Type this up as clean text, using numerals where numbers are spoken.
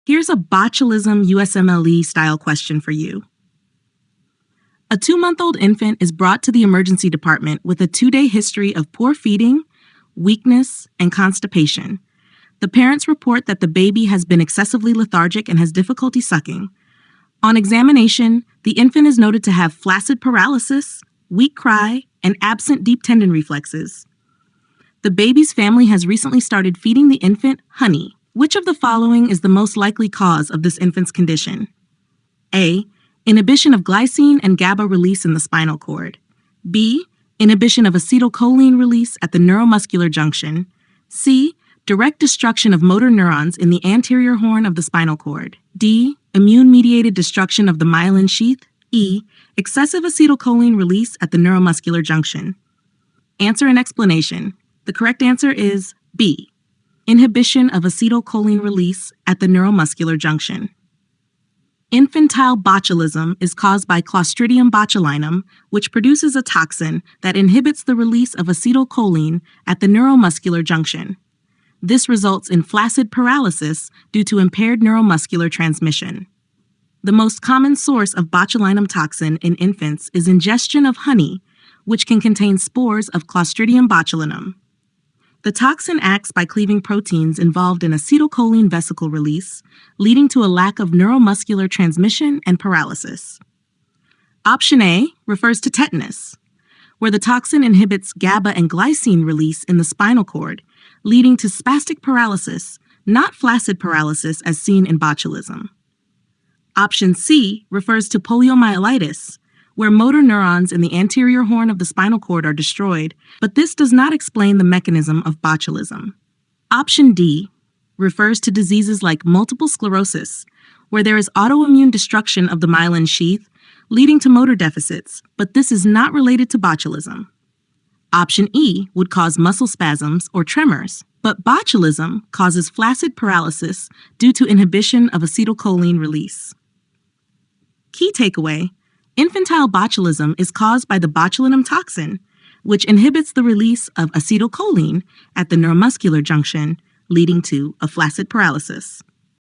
Here's a botulism USMLE style question for you. A 2-month-old infant is brought to the emergency department with a 2-day history of poor feeding, weakness, and constipation. The parents report that the baby has been excessively lethargic and has difficulty sucking. On examination, the infant is noted to have flaccid paralysis, weak cry, and absent deep tendon reflexes. The baby's family has recently started feeding the infant honey. Which of the following is the most likely cause of this infant's condition? A. Inhibition of glycine and GABA release in the spinal cord. B. Inhibition of acetylcholine release at the neuromuscular junction. C. Direct destruction of motor neurons in the anterior horn of the spinal cord. D. Immune-mediated destruction of the myelin sheath. E. Excessive acetylcholine release at the neuromuscular junction. Answer and explanation. The correct answer is B. Inhibition of acetylcholine release at the neuromuscular junction. Infantile botulism is caused by Clostridium botulinum, which produces a toxin that inhibits the release of acetylcholine at the neuromuscular junction. This results in flaccid paralysis due to impaired neuromuscular transmission. The most common source of botulinum toxin in infants is ingestion of honey, which can contain spores of Clostridium botulinum. The toxin acts by cleaving proteins involved in acetylcholine vesicle release, leading to a lack of neuromuscular transmission and paralysis. Option A refers to tetanus, where the toxin inhibits GABA and glycine release in the spinal cord, leading to spastic paralysis, not flaccid paralysis as seen in botulism. Option C refers to poliomyelitis, where motor neurons in the anterior horn of the spinal cord are destroyed, but this does not explain the mechanism of botulism. Option D refers to diseases like multiple sclerosis, where there is autoimmune destruction of the myelin sheath, leading to motor deficits, but this is not related to botulism. Option E would cause muscle spasms or tremors, but botulism causes flaccid paralysis due to inhibition of acetylcholine release. Key takeaway: infantile botulism is caused by the botulinum toxin, which inhibits the release of acetylcholine at the neuromuscular junction, leading to a flaccid paralysis.